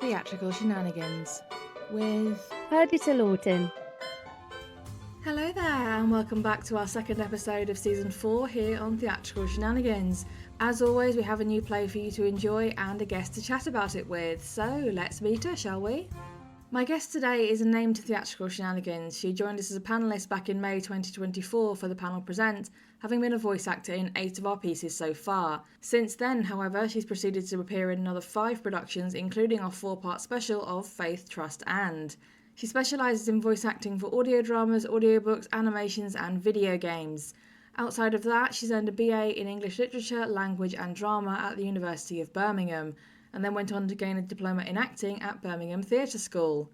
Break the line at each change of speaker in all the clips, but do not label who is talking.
Theatrical Shenanigans with...
Perdita, Lawton.
Hello there, and welcome back to our second episode of Season 4 here on Theatrical Shenanigans. As always, we have a new play for you to enjoy and a guest to chat about it with, so let's meet her, shall we? My guest today is a name to Theatrical Shenanigans. She joined us as a panellist back in May 2024 for the panel Present, having been a voice actor in 8 of our pieces so far. Since then, however, she's proceeded to appear in another 5 productions, including our 4-part special of Faith, Trust and. She specialises in voice acting for audio dramas, audiobooks, animations and video games. Outside of that, she's earned a BA in English Literature, Language and Drama at the University of Birmingham, and then went on to gain a diploma in acting at Birmingham Theatre School.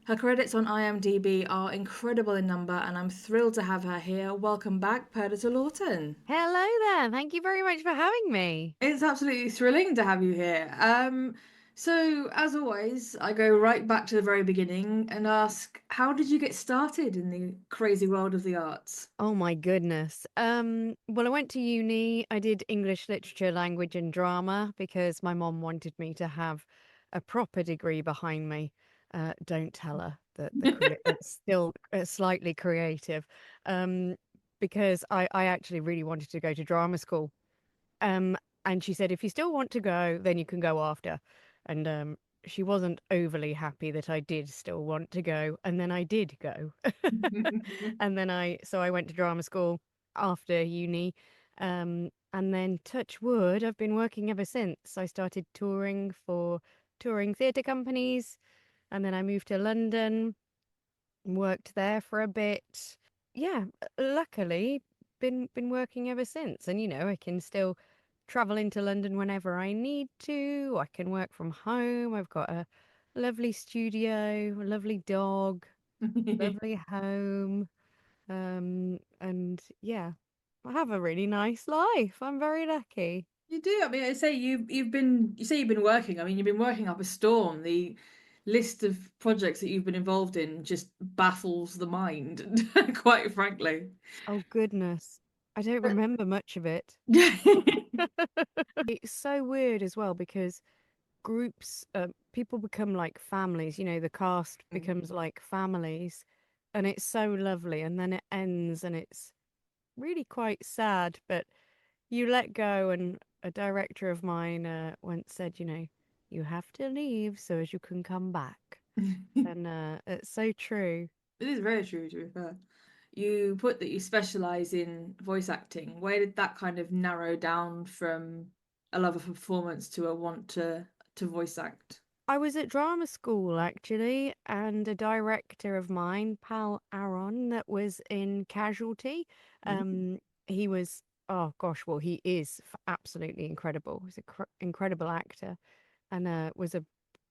Her credits on IMDb are incredible in number, and I'm thrilled to have her here. Welcome back, Perdita Lawton.
Hello there. Thank you very much for having me.
It's absolutely thrilling to have you here. So, as always, I go right back to the very beginning and ask, how did you get started in the crazy world of the arts?
Oh my goodness. Well, I went to uni. I did English literature, language and drama because my mom wanted me to have a proper degree behind me. Don't tell her that it's still slightly creative. Um, because I actually really wanted to go to drama school. Um, and she said, if you still want to go, then you can go after. And she wasn't overly happy that I did still want to go. And then I did go. And then I went to drama school after uni. And then touch wood, I've been working ever since. I started touring for touring theatre companies. And then I moved to London, worked there for a bit. Yeah, luckily been working ever since. And I can still travel into London whenever I need to. I can work from home. I've got a lovely studio, a lovely dog, lovely home. And yeah, I have a really nice life. I'm very lucky.
You do. I mean, I say you've been working. I mean, you've been working up a storm. The list of projects that you've been involved in just baffles the mind, quite frankly.
Oh goodness. I don't remember much of it. It's so weird as well because groups, people become like families, the cast becomes like families, and it's so lovely. And then it ends, and it's really quite sad, but you let go. And a director of mine once said, you have to leave so as you can come back. And it's so true.
It is very true, to be fair. You put that you specialize in voice acting. Where did that kind of narrow down from a love of performance to a want to voice act?
I was at drama school actually, and a director of mine, Pal Aaron, that was in Casualty. Um, he was, oh gosh, well, he is absolutely incredible. He's an incredible actor, and was a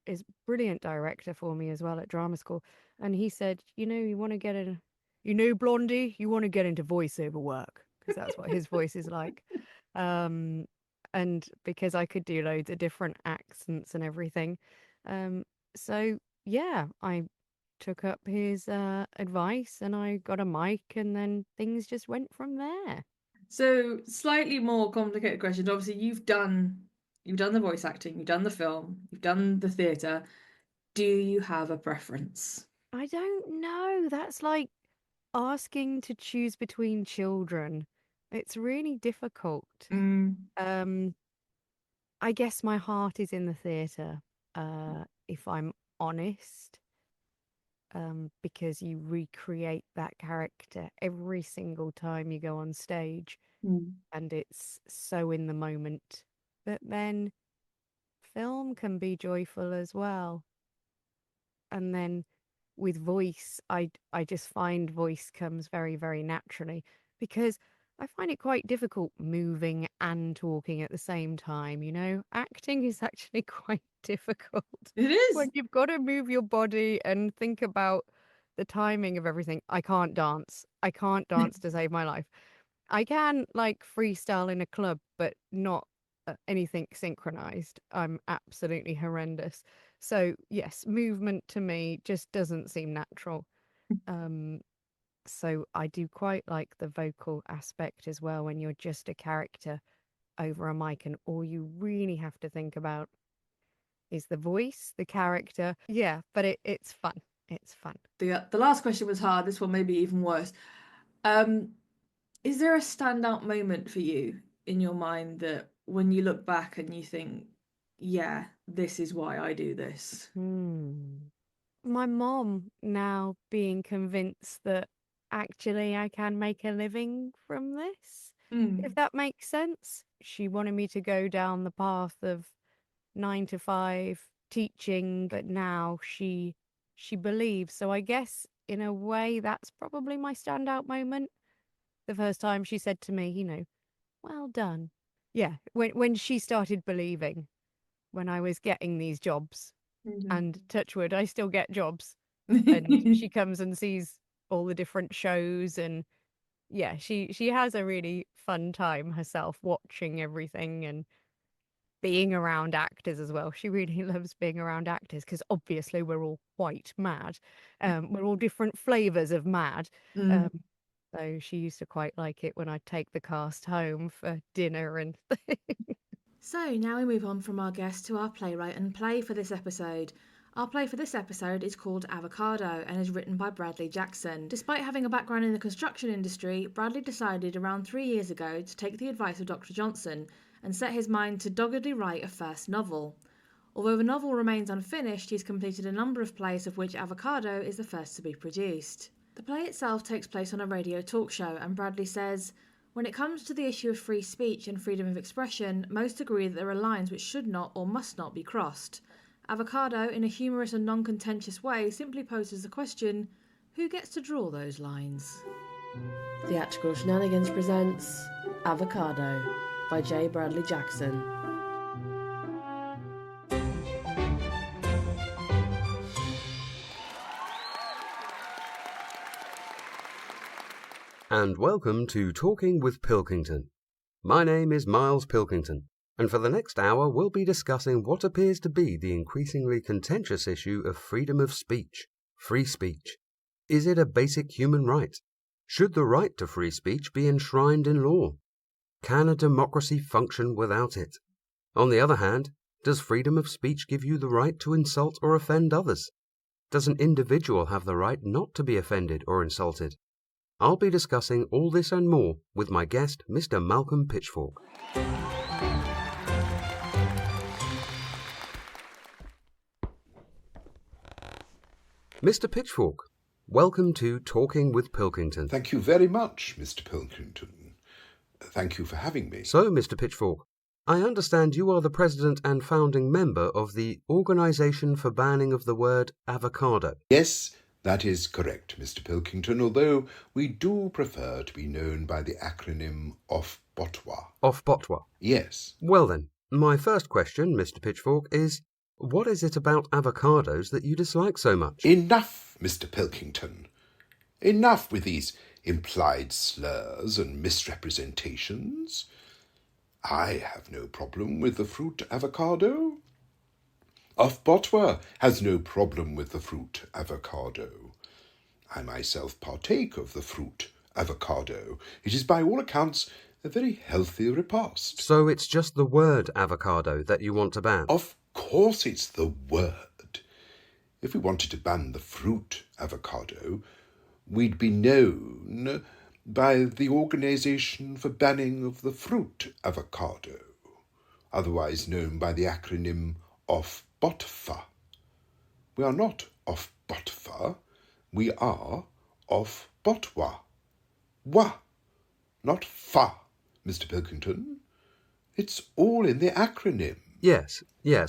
is brilliant director for me as well at drama school. And he said, you want to get in, Blondie, you want to get into voiceover work because that's what his voice is like. Um, and because I could do loads of different accents and everything. Um, so yeah, I took up his advice and I got a mic, and then things just went from there.
So slightly more complicated questions. Obviously, you've done the voice acting, you've done the film, you've done the theatre. Do you have a preference?
I don't know. That's like asking to choose between children. It's really difficult.
Mm.
Um, I guess my heart is in the theatre, if I'm honest, because you recreate that character every single time you go on stage,
Mm.
and it's so in the moment. But then film can be joyful as well. And then with voice, I just find voice comes very, very naturally because I find it quite difficult moving and talking at the same time, Acting is actually quite difficult
It
when
is.
you've got to move your body and think about the timing of everything. I can't dance. I can't dance to save my life. I can like freestyle in a club, but not anything synchronized. I'm absolutely horrendous. So, yes, movement to me just doesn't seem natural. Um, so I do quite like the vocal aspect as well when you're just a character over a mic, and all you really have to think about is the voice, the character. Yeah, but it's fun. It's fun.
The last question was hard. This one may be even worse. Is there a standout moment for you in your mind that when you look back and you think, yeah, this is why I do this?
My mom now being convinced that actually I can make a living from this, if that makes sense. She wanted me to go down the path of 9 to 5 teaching, but now she believes. So I guess in a way that's probably my standout moment. The first time she said to me, well done. Yeah, when she started believing, when I was getting these jobs, and touch wood, I still get jobs. And she comes and sees all the different shows, and yeah, she has a really fun time herself watching everything and being around actors as well. She really loves being around actors because obviously we're all quite mad. We're all different flavors of mad. So she used to quite like it when I'd take the cast home for dinner and
So now we move on from our guest to our playwright and play for this episode. Our play for this episode is called Avocado and is written by Bradley Jackson. Despite having a background in the construction industry, Bradley decided around 3 years ago to take the advice of Dr. Johnson and set his mind to doggedly write a first novel. Although the novel remains unfinished, he's completed a number of plays of which Avocado is the first to be produced. The play itself takes place on a radio talk show, and Bradley says, "When it comes to the issue of free speech and freedom of expression, most agree that there are lines which should not or must not be crossed. Avocado, in a humorous and non-contentious way, simply poses the question, who gets to draw those lines?" Theatrical Shenanigans presents Avocado by J. Bradley Jackson.
And welcome to Talking with Pilkington. My name is Miles Pilkington, and for the next hour we'll be discussing what appears to be the increasingly contentious issue of freedom of speech, free speech. Is it a basic human right? Should the right to free speech be enshrined in law? Can a democracy function without it? On the other hand, does freedom of speech give you the right to insult or offend others? Does an individual have the right not to be offended or insulted? I'll be discussing all this and more with my guest, Mr. Malcolm Pitchfork. Mr. Pitchfork, welcome to Talking with Pilkington.
Thank you very much, Mr. Pilkington. Thank you for having me.
So, Mr. Pitchfork, I understand you are the president and founding member of the Organisation for Banning of the Word Avocado.
Yes, that is correct, Mr. Pilkington, although we do prefer to be known by the acronym OFBOTWA.
OFBOTWA?
Yes.
Well then, my first question, Mr. Pitchfork, is what is it about avocados that you dislike so much?
Enough, Mr. Pilkington. Enough with these implied slurs and misrepresentations. I have no problem with the fruit avocado. OFBOTWA has no problem with the fruit avocado. I myself partake of the fruit avocado. It is by all accounts a very healthy repast.
So it's just the word avocado that you want to ban?
Of course it's the word. If we wanted to ban the fruit avocado, we'd be known by the Organisation for Banning of the Fruit Avocado, otherwise known by the acronym OFBOTFA. We are not OFBOTFA, we are OFBOTWA. Wa, not fa, Mr. Pilkington. It's all in the acronym.
Yes,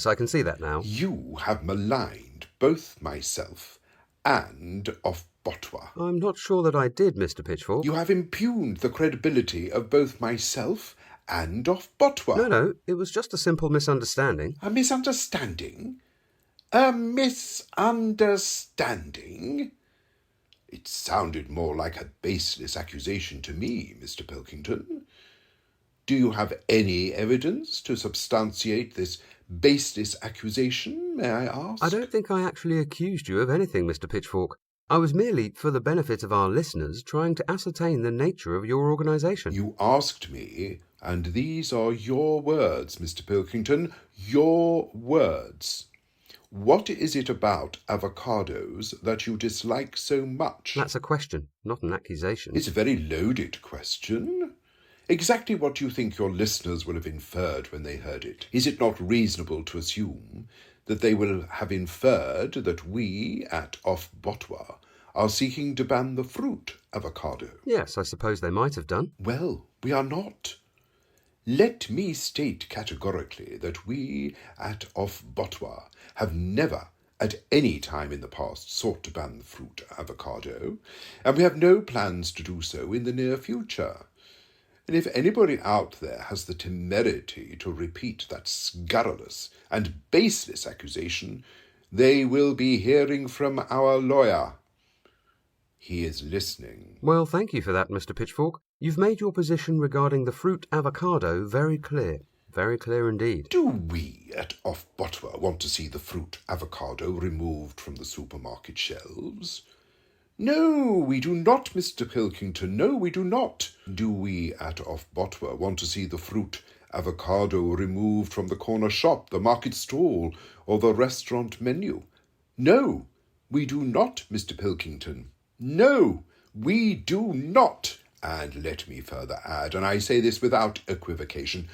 I can see that now.
You have maligned both myself and OFBOTWA.
I'm not sure that I did, Mr. Pitchfork.
You have impugned the credibility of both myself and OFBOTWA.
No, it was just a simple misunderstanding.
A misunderstanding? A misunderstanding? It sounded more like a baseless accusation to me, Mr. Pilkington. Do you have any evidence to substantiate this baseless accusation, may I ask?
I don't think I actually accused you of anything, Mr. Pitchfork. I was merely, for the benefit of our listeners, trying to ascertain the nature of your organisation.
You asked me And these are your words, Mr. Pilkington, your words. What is it about avocados that you dislike so much?
That's a question, not an accusation.
It's a very loaded question. Exactly what do you think your listeners will have inferred when they heard it? Is it not reasonable to assume that they will have inferred that we at Off Botwa are seeking to ban the fruit avocado?
Yes, I suppose they might have done.
Well, we are not. Let me state categorically that we at Off Botwa have never at any time in the past sought to ban the fruit avocado, and we have no plans to do so in the near future. And if anybody out there has the temerity to repeat that scurrilous and baseless accusation, they will be hearing from our lawyer. He is listening.
Well, thank you for that, Mr. Pitchfork. You've made your position regarding the fruit avocado very clear. Very clear indeed.
Do we at Off Botwa want to see the fruit avocado removed from the supermarket shelves? No, we do not, Mr. Pilkington. No, we do not. Do we at Off Botwa want to see the fruit avocado removed from the corner shop, the market stall, or the restaurant menu? No, we do not, Mr. Pilkington. No, we do not. And let me further add, and I say this without equivocation,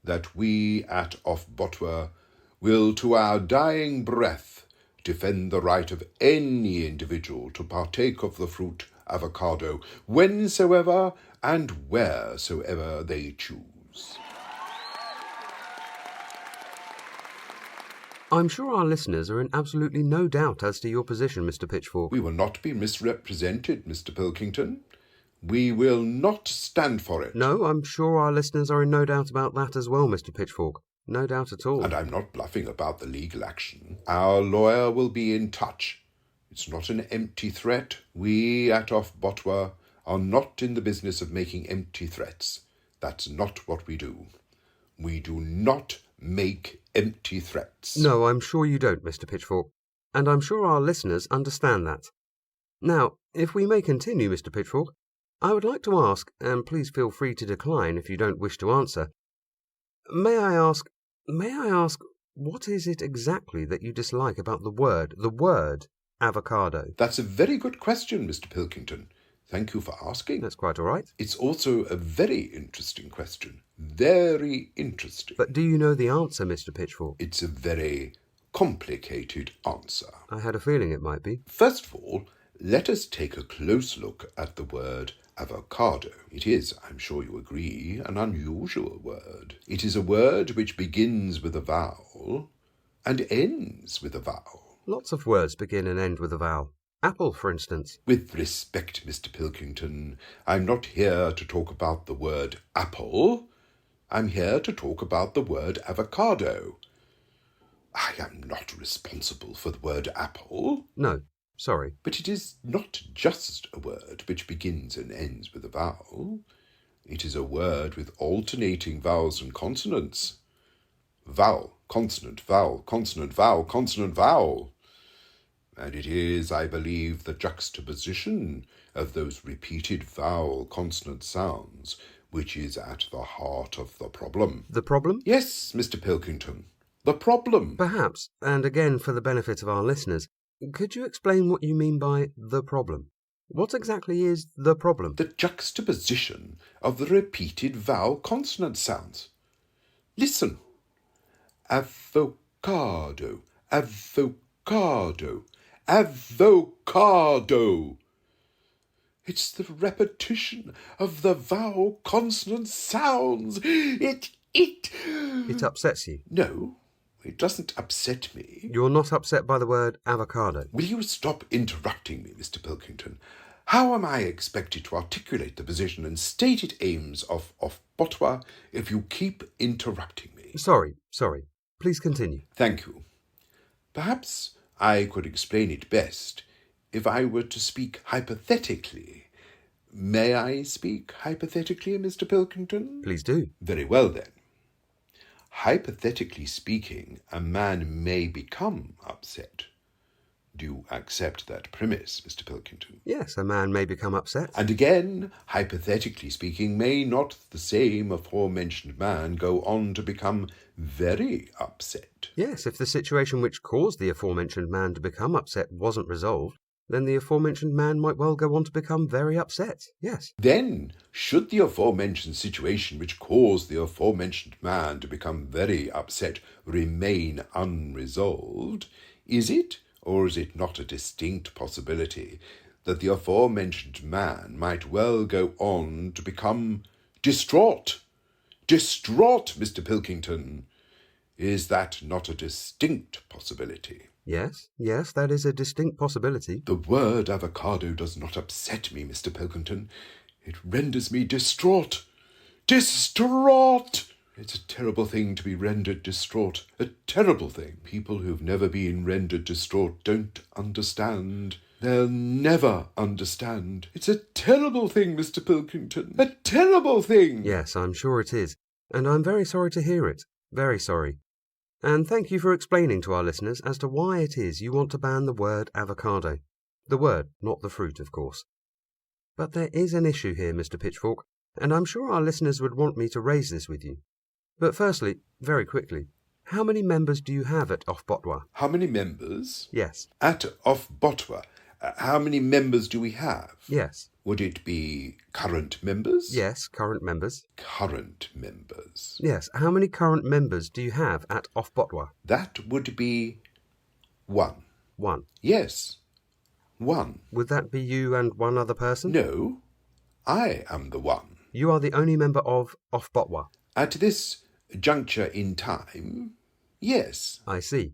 that we at Off Botwa will to our dying breath defend the right of any individual to partake of the fruit avocado whensoever and wheresoever they choose.
I'm sure our listeners are in absolutely no doubt as to your position, Mr. Pitchfork.
We will not be misrepresented, Mr. Pilkington. We will not stand for it.
No, I'm sure our listeners are in no doubt about that as well, Mr. Pitchfork. No doubt at all.
And I'm not bluffing about the legal action. Our lawyer will be in touch. It's not an empty threat. We at Off Botwa are not in the business of making empty threats. That's not what we do. We do not make empty threats.
No, I'm sure you don't, Mr. Pitchfork. And I'm sure our listeners understand that. Now, if we may continue, Mr. Pitchfork, I would like to ask, and please feel free to decline if you don't wish to answer, May I ask, what is it exactly that you dislike about the word avocado?
That's a very good question, Mr. Pilkington. Thank you for asking.
That's quite all right.
It's also a very interesting question. Very interesting.
But do you know the answer, Mr. Pitchfork?
It's a very complicated answer.
I had a feeling it might be.
First of all, let us take a close look at the word avocado. It is, I'm sure you agree, an unusual word. It is a word which begins with a vowel and ends with a vowel.
Lots of words begin and end with a vowel. Apple, for instance.
With respect, Mr. Pilkington, I'm not here to talk about the word apple. I'm here to talk about the word avocado. I am not responsible for the word apple.
No, sorry.
But it is not just a word which begins and ends with a vowel. It is a word with alternating vowels and consonants. Vowel, consonant, vowel, consonant, vowel, consonant, vowel. And it is, I believe, the juxtaposition of those repeated vowel consonant sounds which is at the heart of the problem.
The problem?
Yes, Mr. Pilkington, the problem.
Perhaps, and again for the benefit of our listeners, could you explain what you mean by the problem? What exactly is the problem?
The juxtaposition of the repeated vowel consonant sounds. Listen. Avocado, avocado, avocado. It's the repetition of the vowel consonant sounds. It
upsets you?
No, it doesn't upset me.
You're not upset by the word avocado?
Will you stop interrupting me, Mr. Pilkington? How am I expected to articulate the position and stated aims of Botwa if you keep interrupting me?
Sorry. Please continue.
Thank you. Perhaps I could explain it best if I were to speak hypothetically. May I speak hypothetically, Mr. Pilkington?
Please do.
Very well, then. Hypothetically speaking, a man may become upset. Do you accept that premise, Mr. Pilkington?
Yes, a man may become upset.
And again, hypothetically speaking, may not the same aforementioned man go on to become very upset?
Yes, if the situation which caused the aforementioned man to become upset wasn't resolved, then the aforementioned man might well go on to become very upset. Yes.
Then, should the aforementioned situation which caused the aforementioned man to become very upset remain unresolved, is it, or is it not a distinct possibility that the aforementioned man might well go on to become distraught? Distraught, Mr. Pilkington. Is that not a distinct possibility?
Yes, that is a distinct possibility.
The word avocado does not upset me, Mr. Pilkington. It renders me distraught. Distraught! It's a terrible thing to be rendered distraught. A terrible thing. People who've never been rendered distraught don't understand. They'll never understand. It's a terrible thing, Mr. Pilkington. A terrible thing!
Yes, I'm sure it is. And I'm very sorry to hear it. Very sorry. And thank you for explaining to our listeners as to why it is you want to ban the word avocado. The word, not the fruit, of course. But there is an issue here, Mr. Pitchfork, and I'm sure our listeners would want me to raise this with you. But firstly, very quickly, how many members do you have at Ofbotwa?
How many members?
Yes.
At Ofbotwa. How many members do we have?
Yes.
Would it be current members?
Yes, current members.
Current members.
Yes. How many current members do you have at Ofbotwa?
That would be 1.
1.
Yes, 1.
Would that be you and one other person?
No, I am the one.
You are the only member of Ofbotwa.
At this juncture in time, yes.
I see.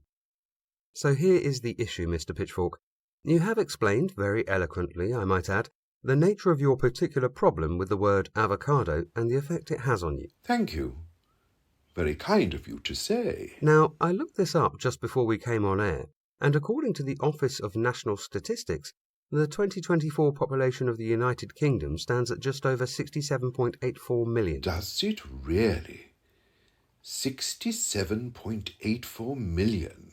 So here is the issue, Mr. Pitchfork. You have explained, very eloquently, I might add, the nature of your particular problem with the word avocado and the effect it has on you.
Thank you. Very kind of you to say.
Now, I looked this up just before we came on air, and according to the Office of National Statistics, the 2024 population of the United Kingdom stands at just over 67.84 million.
Does it really? 67.84 million?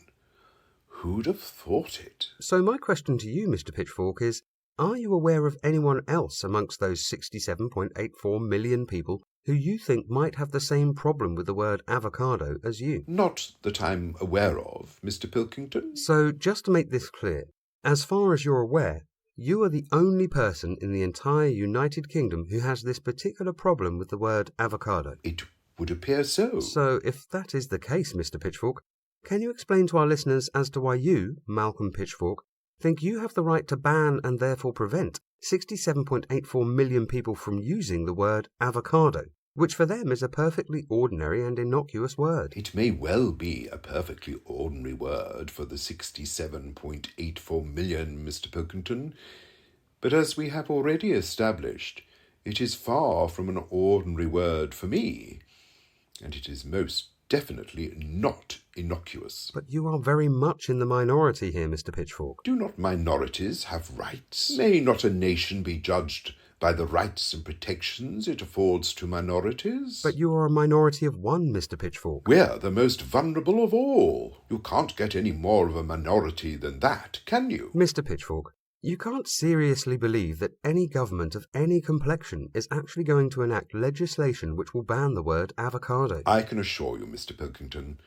Who'd have thought it?
So my question to you, Mr. Pitchfork, is, are you aware of anyone else amongst those 67.84 million people who you think might have the same problem with the word avocado as you?
Not that I'm aware of, Mr. Pilkington.
So, just to make this clear, as far as you're aware, you are the only person in the entire United Kingdom who has this particular problem with the word avocado.
It would appear so.
So, if that is the case, Mr. Pitchfork, can you explain to our listeners as to why you, Malcolm Pitchfork, think you have the right to ban and therefore prevent 67.84 million people from using the word avocado, which for them is a perfectly ordinary and innocuous word?
It may well be a perfectly ordinary word for the 67.84 million, Mr. Pilkington, but as we have already established, it is far from an ordinary word for me, and it is most definitely not innocuous.
But you are very much in the minority here, Mr. Pitchfork.
Do not minorities have rights? May not a nation be judged by the rights and protections it affords to minorities?
But you are a minority of one, Mr. Pitchfork.
We're the most vulnerable of all. You can't get any more of a minority than that, can you?
Mr. Pitchfork, you can't seriously believe that any government of any complexion is actually going to enact legislation which will ban the word avocado.
I can assure you, Mr. Pilkington,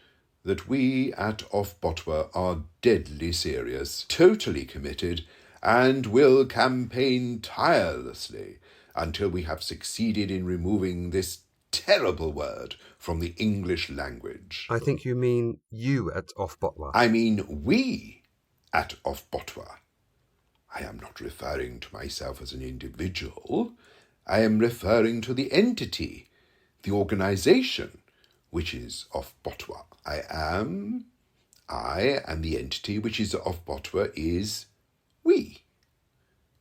that we at Ofbotwa are deadly serious, totally committed, and will campaign tirelessly until we have succeeded in removing this terrible word from the English language.
I think you mean you at Ofbotwa.
I mean we at Ofbotwa. I am not referring to myself as an individual. I am referring to the entity, the organisation, which is Ofbotwa. I and the entity which is Ofbotwa is we.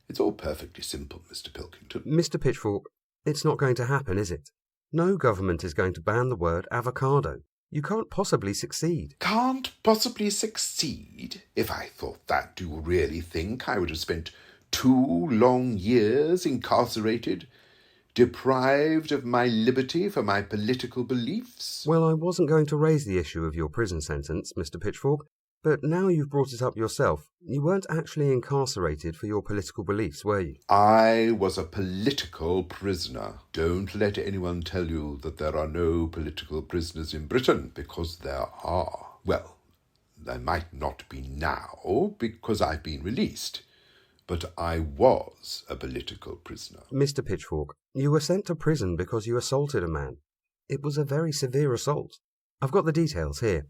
It's all perfectly simple, Mr. Pilkington.
Mr. Pitchfork, it's not going to happen, is it? No government is going to ban the word avocado. You can't possibly succeed.
Can't possibly succeed? If I thought that, do you really think I would have spent 2 long years incarcerated, deprived of my liberty for my political beliefs?
Well, I wasn't going to raise the issue of your prison sentence, Mr. Pitchfork, But now you've brought it up yourself, you weren't actually incarcerated for your political beliefs, were you?
I was a political prisoner. Don't let anyone tell you that there are no political prisoners in Britain, because there are. Well, there might not be now, because I've been released. But I was a political prisoner.
Mr. Pitchfork, you were sent to prison because you assaulted a man. It was a very severe assault. I've got the details here.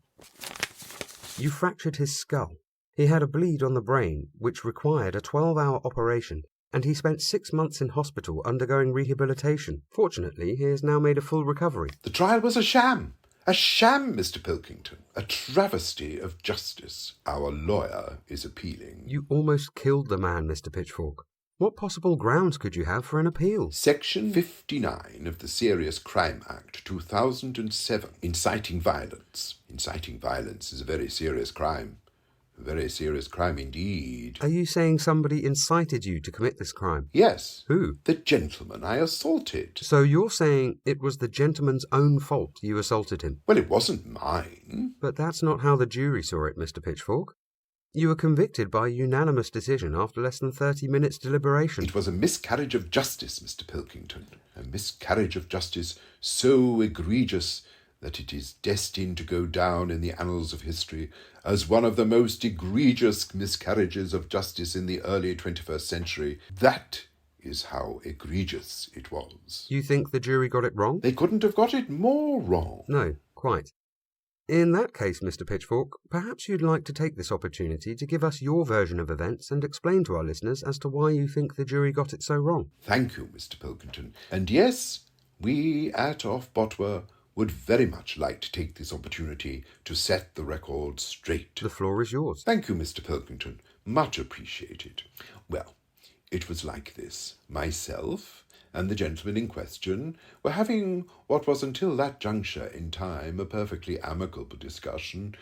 You fractured his skull. He had a bleed on the brain, which required a 12-hour operation, and he spent 6 months in hospital undergoing rehabilitation. Fortunately, he has now made a full recovery.
The trial was a sham. A sham, Mr. Pilkington. A travesty of justice. Our lawyer is appealing.
You almost killed the man, Mr. Pitchfork. What possible grounds could you have for an appeal?
Section 59 of the Serious Crime Act 2007. Inciting violence. Inciting violence is a very serious crime. A very serious crime indeed.
Are you saying somebody incited you to commit this crime?
Yes.
Who?
The gentleman I assaulted.
So you're saying it was the gentleman's own fault you assaulted him?
Well, it wasn't mine.
But that's not how the jury saw it, Mr. Pitchfork. You were convicted by unanimous decision after less than 30 minutes deliberation.
It was a miscarriage of justice, Mr. Pilkington. A miscarriage of justice so egregious that it is destined to go down in the annals of history as one of the most egregious miscarriages of justice in the early 21st century. That is how egregious it was.
You think the jury got it wrong?
They couldn't have got it more wrong.
No, quite. In that case, Mr. Pitchfork, perhaps you'd like to take this opportunity to give us your version of events and explain to our listeners as to why you think the jury got it so wrong.
Thank you, Mr. Pilkington. And yes, we at Off Botwer would very much like to take this opportunity to set the record straight.
The floor is yours.
Thank you, Mr. Pilkington. Much appreciated. Well, it was like this. Myself and the gentleman in question were having what was until that juncture in time a perfectly amicable discussion,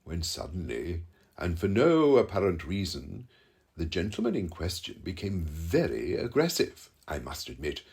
when suddenly, and for no apparent reason, the gentleman in question became very aggressive. I must admit,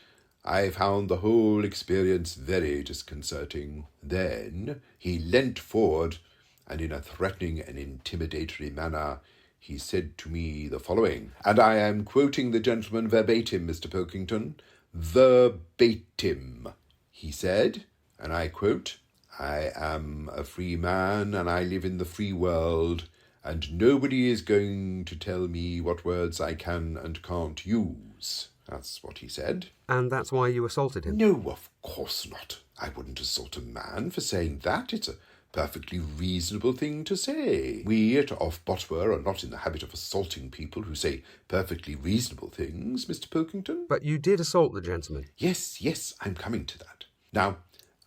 I found the whole experience very disconcerting. Then he leant forward, and in a threatening and intimidatory manner, he said to me the following, and I am quoting the gentleman verbatim, Mr. Pilkington, verbatim. He said, and I quote, "I am a free man and I live in the free world, and nobody is going to tell me what words I can and can't use." That's what he said.
And that's why you assaulted him?
No, of course not. I wouldn't assault a man for saying that. It's a perfectly reasonable thing to say. We at Off Botwer are not in the habit of assaulting people who say perfectly reasonable things, Mr. Pilkington.
But you did assault the gentleman.
Yes, I'm coming to that. Now,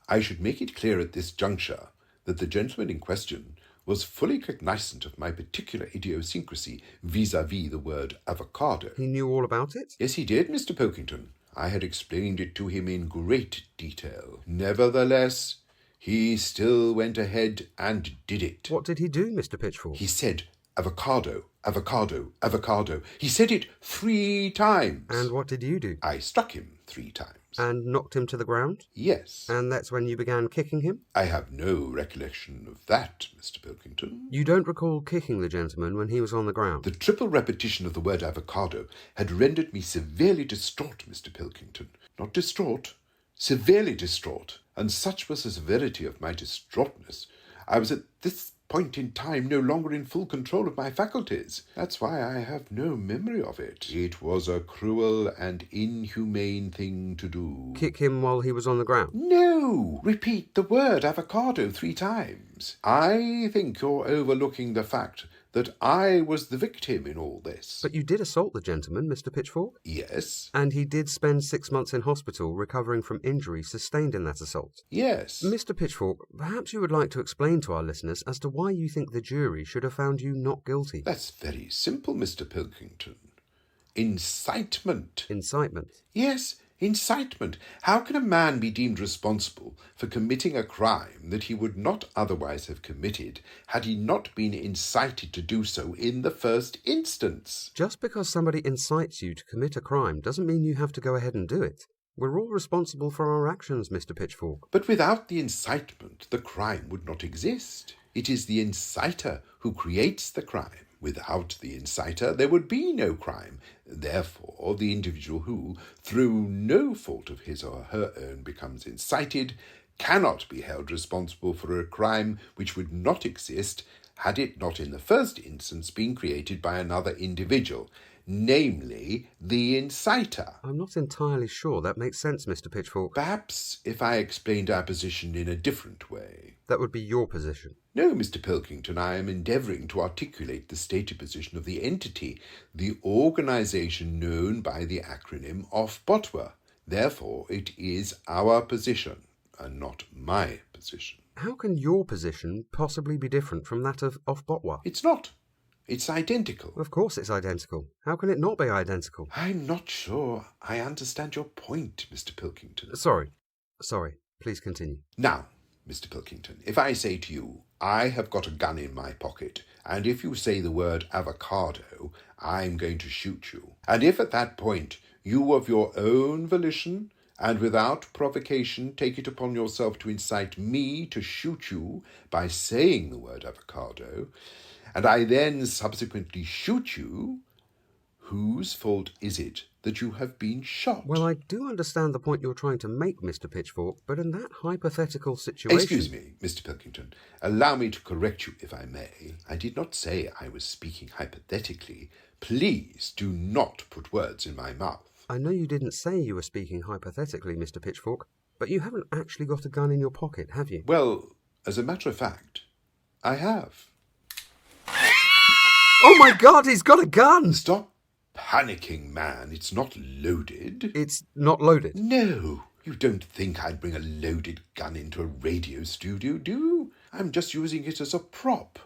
I should make it clear at this juncture that the gentleman in question was fully cognizant of my particular idiosyncrasy vis-à-vis the word avocado.
He knew all about it?
Yes, he did, Mr. Pilkington. I had explained it to him in great detail. Nevertheless, he still went ahead and did it.
What did he do, Mr. Pitchfork?
He said, avocado, avocado, avocado. He said it 3 times.
And what did you do?
I struck him 3 times.
And knocked him to the ground?
Yes.
And that's when you began kicking him?
I have no recollection of that, Mr. Pilkington.
You don't recall kicking the gentleman when he was on the ground?
The triple repetition of the word avocado had rendered me severely distraught, Mr. Pilkington. Not distraught, severely distraught. And such was the severity of my distraughtness, I was at this point in time no longer in full control of my faculties. That's why I have no memory of it. It was a cruel and inhumane thing to do.
Kick him while he was on the ground?
No! Repeat the word avocado 3 times. I think you're overlooking the fact that I was the victim in all this.
But you did assault the gentleman, Mr. Pitchfork?
Yes.
And he did spend 6 months in hospital recovering from injuries sustained in that assault?
Yes.
Mr. Pitchfork, perhaps you would like to explain to our listeners as to why you think the jury should have found you not guilty.
That's very simple, Mr. Pilkington. Incitement.
Incitement?
Yes, incitement. How can a man be deemed responsible for committing a crime that he would not otherwise have committed had he not been incited to do so in the first instance?
Just because somebody incites you to commit a crime doesn't mean you have to go ahead and do it. We're all responsible for our actions, Mr. Pitchfork.
But without the incitement, the crime would not exist. It is the inciter who creates the crime. Without the inciter, there would be no crime. Therefore, the individual who, through no fault of his or her own, becomes incited cannot be held responsible for a crime which would not exist had it not in the first instance been created by another individual, namely the inciter.
I'm not entirely sure that makes sense, Mr. Pitchfork.
Perhaps if I explained our position in a different way.
That would be your position.
No, Mr. Pilkington, I am endeavouring to articulate the stated position of the entity, the organisation known by the acronym OFBOTWA. Therefore, it is our position, and not my position.
How can your position possibly be different from that of OFBOTWA?
It's not. It's identical.
Of course it's identical. How can it not be identical?
I'm not sure I understand your point, Mr. Pilkington.
Sorry. Please continue.
Now, Mr. Pilkington, if I say to you, I have got a gun in my pocket, and if you say the word avocado, I'm going to shoot you. And if at that point you of your own volition and without provocation take it upon yourself to incite me to shoot you by saying the word avocado, and I then subsequently shoot you, whose fault is it that you have been shot?
Well, I do understand the point you're trying to make, Mr. Pitchfork, but in that hypothetical situation...
Excuse me, Mr. Pilkington. Allow me to correct you, if I may. I did not say I was speaking hypothetically. Please do not put words in my mouth.
I know you didn't say you were speaking hypothetically, Mr. Pitchfork, but you haven't actually got a gun in your pocket, have you?
Well, as a matter of fact, I have.
Oh my God, he's got a gun!
Stop panicking, man. It's not loaded.
It's not loaded?
No, you don't think I'd bring a loaded gun into a radio studio, do you? I'm just using it as a prop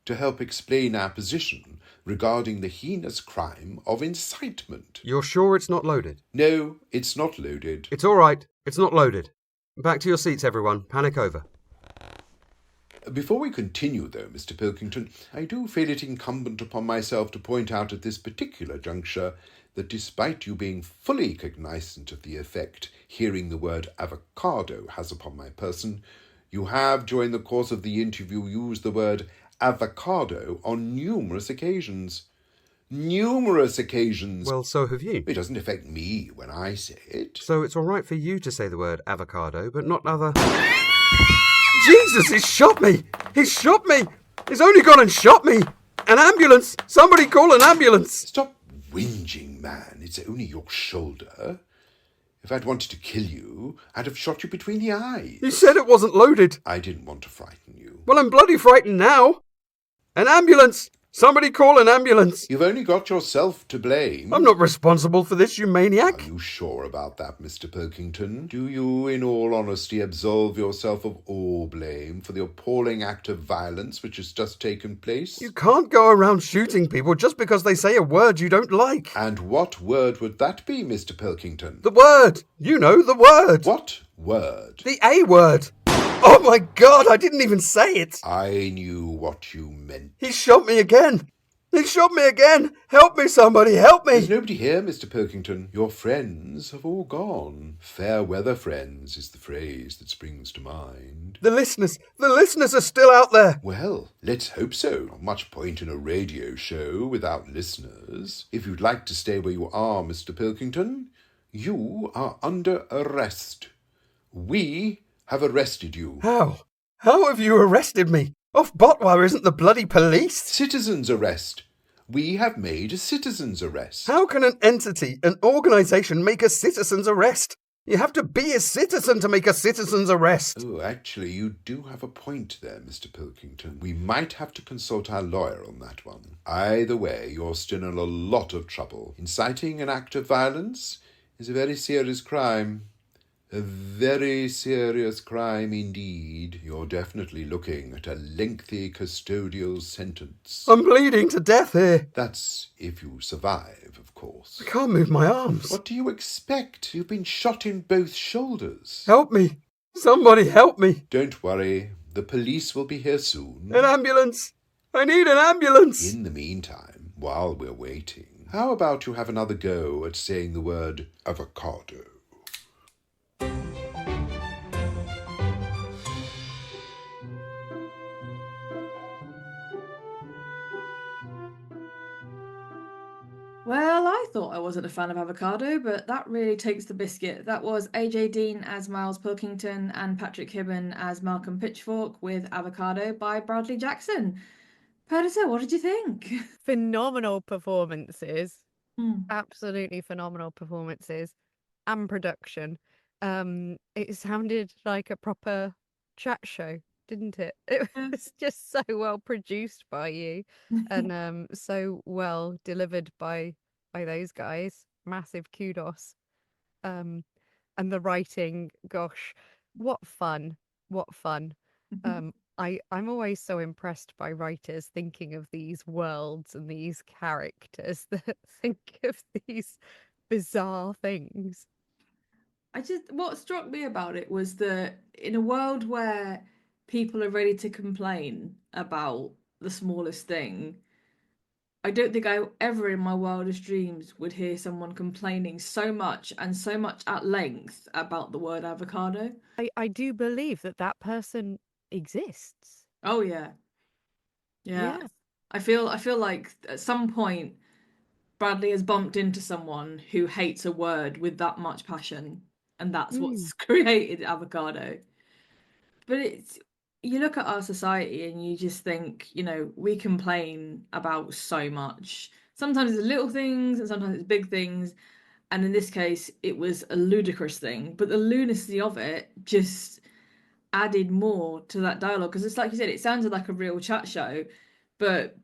to help explain our position regarding the heinous crime of incitement.
You're sure it's not loaded?
No, it's not loaded.
It's all right. It's not loaded. Back to your seats, everyone. Panic over.
Before we continue, though, Mr. Pilkington, I do feel it incumbent upon myself to point out at this particular juncture that despite you being fully cognizant of the effect hearing the word avocado has upon my person, you have, during the course of the interview, used the word avocado on numerous occasions. Numerous occasions.
Well, so have you.
It doesn't affect me when I say it.
So it's all right for you to say the word avocado, but not other... Jesus, he's shot me! He's shot me! He's only gone and shot me! An ambulance! Somebody call an ambulance!
Stop whinging, man. It's only your shoulder. If I'd wanted to kill you, I'd have shot you between the eyes.
You said it wasn't loaded.
I didn't want to frighten you.
Well, I'm bloody frightened now. An ambulance! Somebody call an ambulance!
You've only got yourself to blame.
I'm not responsible for this, you maniac.
Are you sure about that, Mr. Pilkington? Do you, in all honesty, absolve yourself of all blame for the appalling act of violence which has just taken place?
You can't go around shooting people just because they say a word you don't like.
And what word would that be, Mr. Pilkington?
The word! You know, the word!
What word?
The A word! Oh my God, I didn't even say it!
I knew what you meant.
He shot me again! He shot me again! Help me, somebody, help me!
There's nobody here, Mr. Pilkington. Your friends have all gone. Fair weather friends is the phrase that springs to mind.
The listeners are still out there!
Well, let's hope so. Not much point in a radio show without listeners. If you'd like to stay where you are, Mr. Pilkington, you are under arrest. We have arrested you.
How? How have you arrested me? OFBOTWA isn't the bloody police!
Citizen's arrest. We have made a citizen's arrest.
How can an entity, an organisation, make a citizen's arrest? You have to be a citizen to make a citizen's arrest.
Oh, actually, you do have a point there, Mr. Pilkington. We might have to consult our lawyer on that one. Either way, you're still in a lot of trouble. Inciting an act of violence is a very serious crime. A very serious crime indeed. You're definitely looking at a lengthy custodial sentence.
I'm bleeding to death here.
That's if you survive, of course.
I can't move my arms.
What do you expect? You've been shot in both shoulders.
Help me. Somebody help me.
Don't worry. The police will be here soon.
An ambulance. I need an ambulance.
In the meantime, while we're waiting, how about you have another go at saying the word avocado?
Well, I thought I wasn't a fan of Avocado, but that really takes the biscuit. That was AJ Dean as Miles Pilkington and Patrick Hibben as Malcolm Pitchfork with Avocado by Bradley Jackson. Perdita, what did you think?
Phenomenal performances.
Hmm.
Absolutely phenomenal performances and production. It sounded like a proper chat show, didn't it? It
Yeah.
was just so well produced by you and so well delivered by those guys. Massive kudos. Um and the writing, gosh, what fun. What fun. I'm always so impressed by writers thinking of these worlds and these characters that think of these bizarre things.
What struck me about it was that in a world where people are ready to complain about the smallest thing, I don't think I ever in my wildest dreams would hear someone complaining so much and so much at length about the word avocado.
I do believe that that person exists.
Oh yeah. Yeah.
Yeah.
I feel like at some point Bradley has bumped into someone who hates a word with that much passion, and that's
Mm.
what's created avocado. But it's you look at our society and you just think, we complain about so much. Sometimes it's little things and sometimes it's big things. And in this case, it was a ludicrous thing. But the lunacy of it just added more to that dialogue. Because it's like you said, it sounded like a real chat show. But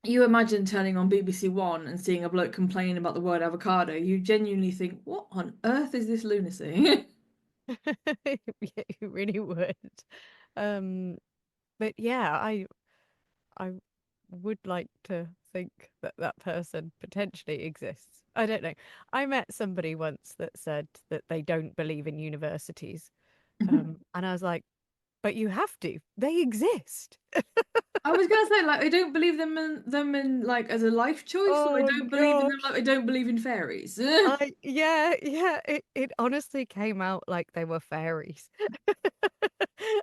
you imagine turning on BBC One and seeing a bloke complaining about the word avocado, you genuinely think, what on earth is this lunacy?
Yeah, you really would. Um, but yeah, I would like to think that that person potentially exists. I don't know. I met somebody once that said that they don't believe in universities. And I was like, but you have to. They exist.
I was gonna say, like, I don't believe them in like as a life choice, or I
Oh
don't believe in them like
gosh.
I don't believe in fairies.
Yeah, it honestly came out like they were fairies.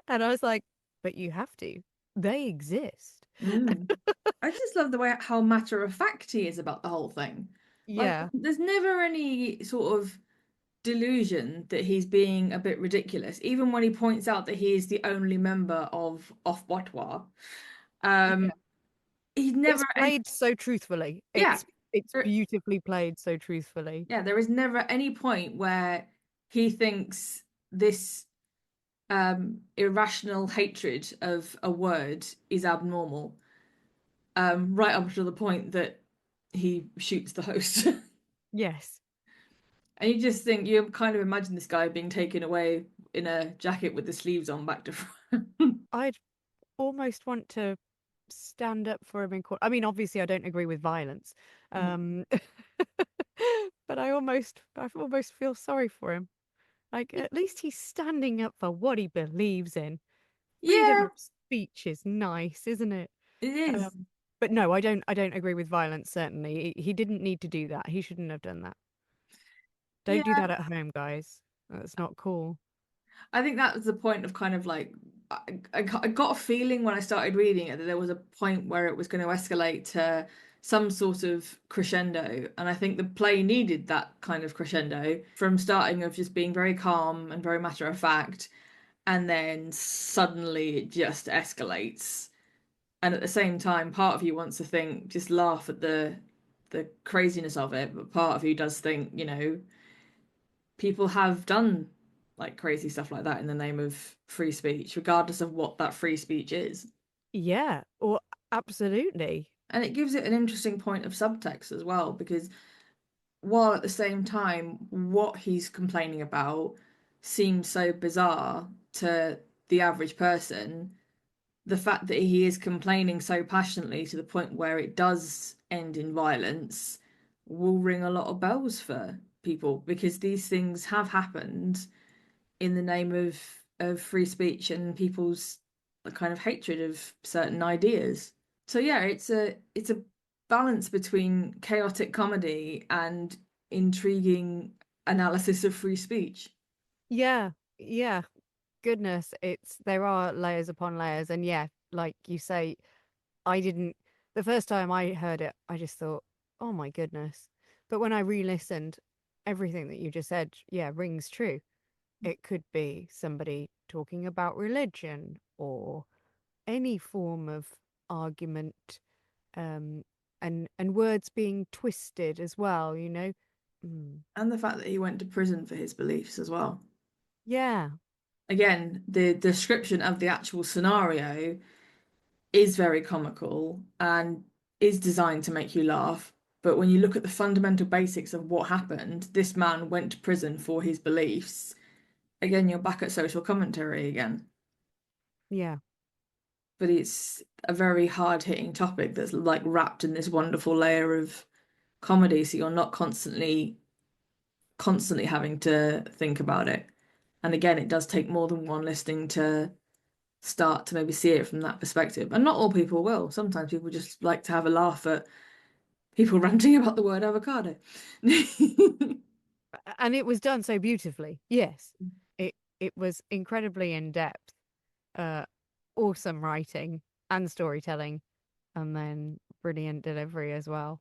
And I was like, but you have to. They exist.
Mm. I just love the way how matter of fact he is about the whole thing. Like,
Yeah.
there's never any sort of delusion that he's being a bit ridiculous, even when he points out that he is the only member of Botois. Um,
Yeah.
he's never
It's
any
played so truthfully.
yeah.
It's
There,
beautifully played so truthfully.
yeah, there is never any point where he thinks this irrational hatred of a word is abnormal. Right up to the point that he shoots the host.
Yes.
And you just think you kind of imagine this guy being taken away in a jacket with the sleeves on back to front.
I'd almost want to stand up for him in court. I mean, obviously I don't agree with violence. But I almost feel sorry for him. Like at least he's standing up for what he believes in. Freedom
Yeah,
of speech is nice, isn't it?
it is.
But no, I don't agree with violence, certainly. He didn't need to do that. He shouldn't have done that. Don't do
Yeah,
that at home, guys. That's not cool.
I think that was the point of kind of like I got a feeling when I started reading it that there was a point where it was going to escalate to some sort of crescendo, and I think the play needed that kind of crescendo from starting of just being very calm and very matter of fact, and then suddenly it just escalates. And at the same time, part of you wants to think, just laugh at the craziness of it, but part of you does think, people have done like crazy stuff like that in the name of free speech, regardless of what that free speech is.
Yeah, or absolutely.
And it gives it an interesting point of subtext as well, because while at the same time, what he's complaining about seems so bizarre to the average person, the fact that he is complaining so passionately to the point where it does end in violence will ring a lot of bells for people, because these things have happened in the name of free speech and people's kind of hatred of certain ideas. So yeah, it's a balance between chaotic comedy and intriguing analysis of free speech.
Yeah, yeah. Goodness, there are layers upon layers, and yeah, like you say, I didn't. The first time I heard it, I just thought, oh my goodness. But when I re-listened, everything that you just said, yeah, rings true. It could be somebody talking about religion or any form of argument, um, and words being twisted as well, you know.
And the fact that he went to prison for his beliefs as well.
Yeah,
Again, the description of the actual scenario is very comical and is designed to make you laugh. But when you look at the fundamental basics of what happened, this man went to prison for his beliefs. Again, you're back at social commentary again.
yeah.
But it's a very hard-hitting topic that's like wrapped in this wonderful layer of comedy, so you're not constantly having to think about it. And again, it does take more than one listening to start to maybe see it from that perspective. And not all people will. Sometimes people just like to have a laugh at people ranting about the word avocado.
And it was done so beautifully. Yes, it was incredibly in depth, awesome writing and storytelling, and then brilliant delivery as well.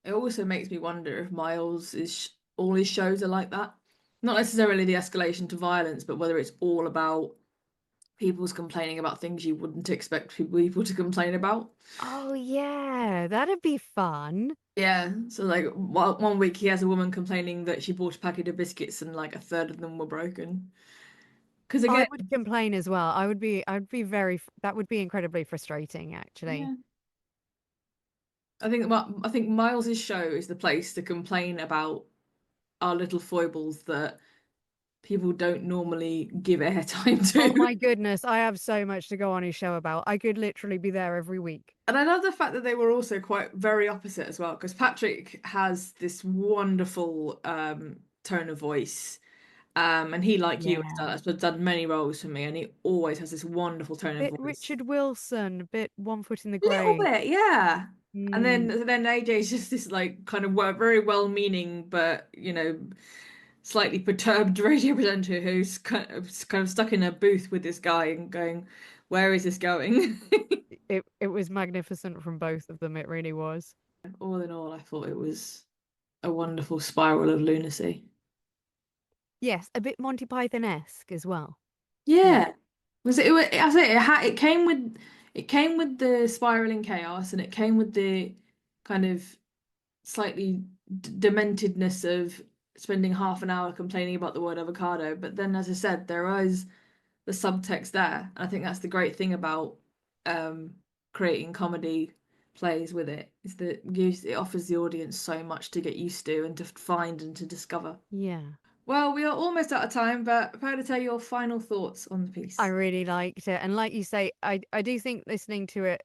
It also makes me wonder if Miles is all his shows are like that. Not necessarily the escalation to violence, but whether it's all about people's complaining about things you wouldn't expect people to complain about.
Oh yeah, that'd be fun.
Yeah, so like one week he has a woman complaining that she bought a packet of biscuits and like a third of them were broken. Because
I
again,
would complain as well. I'd be that would be incredibly frustrating, actually.
yeah, I think Miles's show is the place to complain about our little foibles that people don't normally give airtime to.
Oh my goodness, I have so much to go on his show about. I could literally be there every week.
And I love the fact that they were also quite very opposite as well, because Patrick has this wonderful tone of voice. And he, like you, has done many roles for me, and he always has this wonderful tone of
Bit
voice.
Richard Wilson, a bit One Foot in the
A little
Grave.
bit, yeah. And
Mm.
then AJ's just this like kind of very well-meaning, but slightly perturbed radio presenter who's kind of stuck in a booth with this guy and going, "Where is this going?"
It was magnificent from both of them. It really was.
All in all, I thought it was a wonderful spiral of lunacy.
Yes, a bit Monty Python-esque as well.
Yeah. I say it came with the spiraling chaos, and it came with the kind of slightly dementedness of spending half an hour complaining about the word avocado. But then, as I said, there is the subtext there. And I think that's the great thing about creating comedy plays with it, is that it offers the audience so much to get used to and to find and to discover.
Yeah.
Well, we are almost out of time, but Perdita, your final thoughts on the piece.
I really liked it. And like you say, I do think listening to it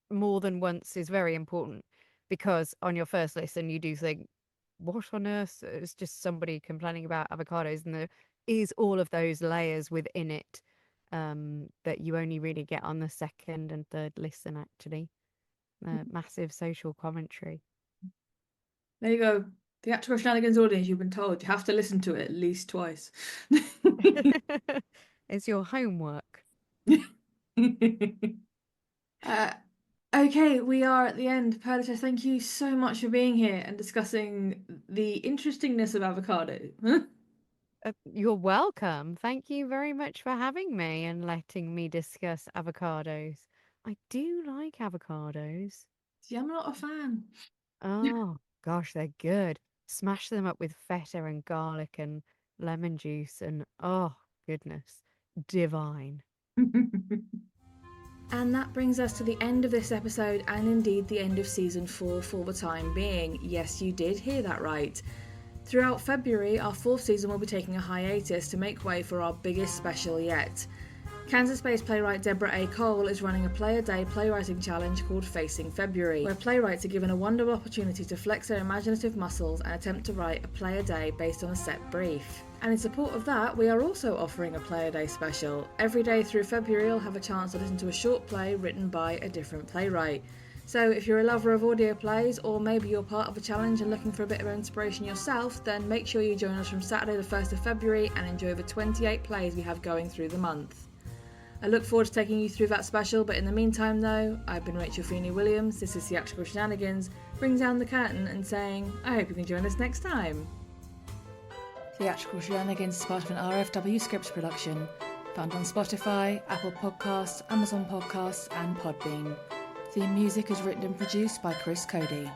more than once is very important, because on your first listen, you do think, what on earth? It's just somebody complaining about avocados. And there is all of those layers within it that you only really get on the second and third listen, actually. Massive social commentary.
There you go. Theatrical Shenanigans audience, you've been told you have to listen to it at least twice.
It's your homework.
Okay, we are at the end. Perdita, thank you so much for being here and discussing the interestingness of avocado.
You're welcome. Thank you very much for having me and letting me discuss avocados. I do like avocados.
See, I'm not a fan.
Oh, gosh, they're good. Smash them up with feta and garlic and lemon juice and oh, goodness, divine.
And that brings us to the end of this episode, and indeed the end of season 4 for the time being. Yes, you did hear that right. Throughout February, our 4th season will be taking a hiatus to make way for our biggest special yet. Kansas-based playwright Deborah A. Cole is running a play-a-day playwriting challenge called Facing February, where playwrights are given a wonderful opportunity to flex their imaginative muscles and attempt to write a play a day based on a set brief. And in support of that, we are also offering a play a day special. Every day through February, you'll have a chance to listen to a short play written by a different playwright. So if you're a lover of audio plays, or maybe you're part of a challenge and looking for a bit of inspiration yourself, then make sure you join us from Saturday the 1st of February and enjoy the 28 plays we have going through the month. I look forward to taking you through that special, but in the meantime though, I've been Rachel Feeney-Williams, this is Theatrical Shenanigans, bring down the curtain and saying, I hope you can join us next time. Theatrical Shenanigans is part of an RFW Scripts production, found on Spotify, Apple Podcasts, Amazon Podcasts and Podbean. Theme music is written and produced by Chris Cody.